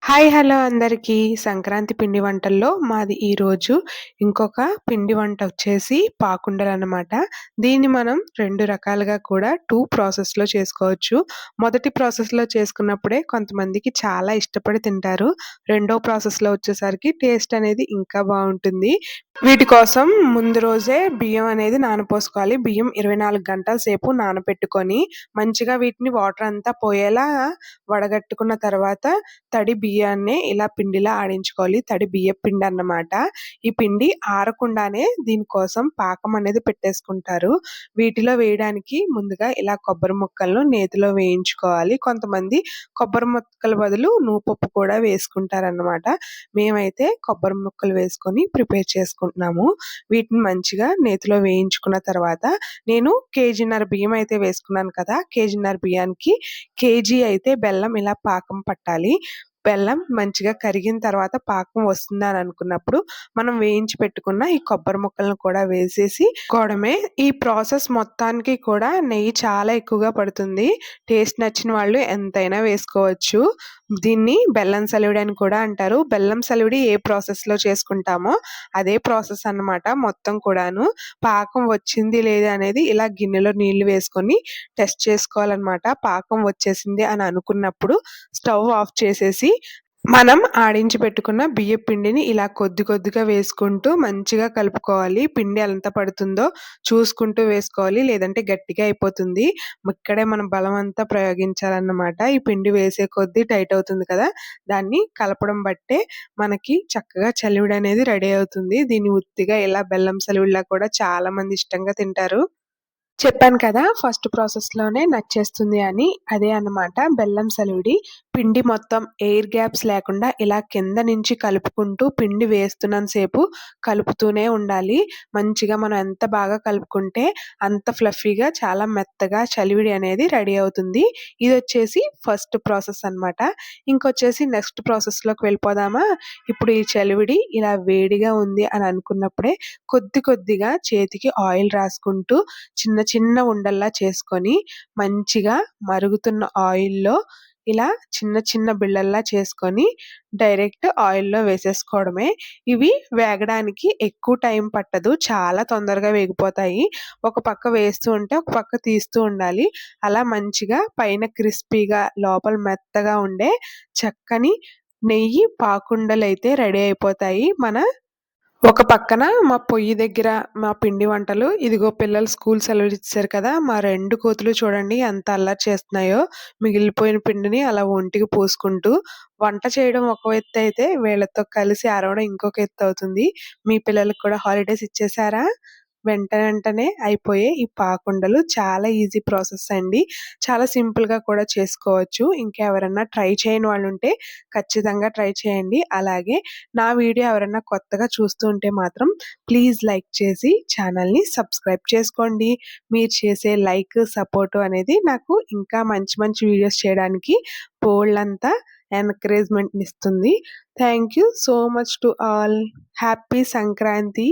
Hi! Hello అందరికీ. సంక్రాంతి పిండి వంటల్లో మాది ఈరోజు ఇంకొక పిండి వంట వచ్చేసి పాకుండలనమాట. దీన్ని మనం 2 రకాలుగా కూడా 2 ప్రాసెస్‌లో చేసుకోవచ్చు. మొదటి ప్రాసెస్‌లో చేసుకున్నప్పుడే కొంతమందికి చాలా ఇష్టపడి తింటారు. రెండో ప్రాసెస్‌లో వచ్చేసరికి టేస్ట్ అనేది ఇంకా బావుంటుంది. వీటి కోసం ముందు రోజే బియ్యం అనేది నానపోసుకోవాలి. బియ్యం 24 గంటల సేపు నానపెట్టుకొని, మంచిగా వీటిని వాటర్ అంతా పోయేలా వడగట్టుకున్న తర్వాత తడి బియ్యాన్నే ఇలా పిండిలా ఆడించుకోవాలి. తడి బియ్యపు పిండన్నమాట. ఈ పిండి ఆరకుండానే దీనికోసం పాకం అనేది పెట్టేసుకుంటారు. వీటిలో వేయడానికి ముందుగా ఇలా కొబ్బరి ముక్కలను నేతిలో వేయించుకోవాలి. కొంతమంది కొబ్బరి ముక్కల బదులు నువ్వుపప్పు కూడా వేసుకుంటారన్నమాట. మేమైతే కొబ్బరి ముక్కలు వేసుకొని ప్రిపేర్ చేసుకుంటున్నాము. వీటిని మంచిగా నేతిలో వేయించుకున్న తర్వాత నేను కేజీన్నర బియ్యం అయితే వేసుకున్నాను కదా! కేజీన్నర బియ్యానికి కేజీ అయితే బెల్లం ఇలా పాకం పట్టాలి. బెల్లం మంచిగా కరిగిన తర్వాత పాకం వస్తుందని అనుకున్నప్పుడు మనం వేయించి పెట్టుకున్న ఈ కొబ్బరి ముక్కలను కూడా వేసేసి కోవడమే. ఈ ప్రాసెస్ మొత్తానికి కూడా నెయ్యి చాలా ఎక్కువగా పడుతుంది. టేస్ట్ నచ్చిన వాళ్ళు ఎంతైనా వేసుకోవచ్చు. దీన్ని బెల్లం సలివిడి అని కూడా అంటారు. బెల్లం సలివిడి ఏ ప్రాసెస్‌లో చేసుకుంటామో అదే ప్రాసెస్ అన్నమాట మొత్తం కూడాను. పాకం వచ్చింది లేదా అనేది ఇలా గిన్నెలో నీళ్లు వేసుకొని టెస్ట్ చేసుకోవాలన్నమాట. పాకం వచ్చేసింది అని అనుకున్నప్పుడు స్టవ్ ఆఫ్ చేసేసి మనం ఆడించి పెట్టుకున్న బియ్యపు పిండిని ఇలా కొద్ది కొద్దిగా వేసుకుంటూ మంచిగా కలుపుకోవాలి. పిండి ఎంత పడుతుందో చూసుకుంటూ వేసుకోవాలి. లేదంటే గట్టిగా అయిపోతుంది. ఇక్కడే మనం బలమంతా ప్రయోగించాలన్నమాట. ఈ పిండి వేసే కొద్దీ టైట్ అవుతుంది కదా! దాన్ని కలపడం బట్టే మనకి చక్కగా చలివిడి అనేది రెడీ అవుతుంది. దీన్ని ఉత్తిగా ఇలా బెల్లం సలివిడిలా కూడా చాలా మంది ఇష్టంగా తింటారు. చెప్పాను కదా! ఫస్ట్ ప్రాసెస్‌లోనే నచ్చేస్తుంది అని. అదే అన్నమాట బెల్లం సలివిడి. పిండి మొత్తం ఎయిర్ గ్యాప్స్ లేకుండా ఇలా కింద నుంచి కలుపుకుంటూ పిండి వేస్తున్నంత సేపు కలుపుతూనే ఉండాలి. మంచిగా మనం ఎంత బాగా కలుపుకుంటే అంత ఫ్లఫీగా చాలా మెత్తగా చలివిడి అనేది రెడీ అవుతుంది. ఇదొచ్చేసి ఫస్ట్ ప్రాసెస్ అన్నమాట. ఇంకొచ్చేసి నెక్స్ట్ ప్రాసెస్‌లోకి వెళ్ళిపోదామా? ఇప్పుడు ఈ చలివిడి ఇలా వేడిగా ఉంది అని అనుకున్నప్పుడే కొద్ది కొద్దిగా చేతికి ఆయిల్ రాసుకుంటూ చిన్న చిన్న ఉండల్లా చేసుకొని మంచిగా మరుగుతున్న ఆయిల్‌లో ఇలా చిన్న చిన్న బిళ్ళల్లా చేసుకొని డైరెక్ట్ ఆయిల్‌లో వేసేసుకోవడమే. ఇవి వేగడానికి ఎక్కువ టైం పట్టదు. చాలా తొందరగా వేగిపోతాయి. ఒక పక్క వేస్తూ ఉంటే ఒక పక్క తీస్తూ ఉండాలి. అలా మంచిగా పైన క్రిస్పీగా లోపల మెత్తగా ఉండే చక్కని నెయ్యి పాకుండలైతే రెడీ అయిపోతాయి. ఒక పక్కన మా పొయ్యి దగ్గర మా పిండి వంటలు, ఇదిగో పిల్లలు స్కూల్ సెలవులిచ్చేశారు కదా! మా 2 కోతులు చూడండి ఎంత అల్లరి చేస్తున్నాయో. మిగిలిపోయిన పిండిని అలా ఒంటికి పూసుకుంటూ. వంట చేయడం ఒక ఎత్తయితే, వీళ్ళతో కలిసి అరవడం ఇంకొక ఎత్తవుతుంది. మీ పిల్లలకి కూడా హాలిడేస్ ఇచ్చేశారా? వెంటనే అయిపోయే ఈ పాకుండలు చాలా ఈజీ ప్రాసెస్ అండి. చాలా సింపుల్‌గా కూడా చేసుకోవచ్చు. ఇంకెవరన్నా ట్రై చేయని వాళ్ళుంటే ఖచ్చితంగా ట్రై చేయండి. అలాగే నా వీడియో ఎవరైనా కొత్తగా చూస్తూ ఉంటే మాత్రం ప్లీజ్ లైక్ చేసి ఛానల్‌ని సబ్స్క్రైబ్ చేసుకోండి. మీరు చేసే లైక్, సపోర్టు అనేది నాకు ఇంకా మంచి మంచి వీడియోస్ చేయడానికి బోలెడంత ఎంకరేజ్‌మెంట్‌నిస్తుంది. Thank you so much to all. Happy Sankranti.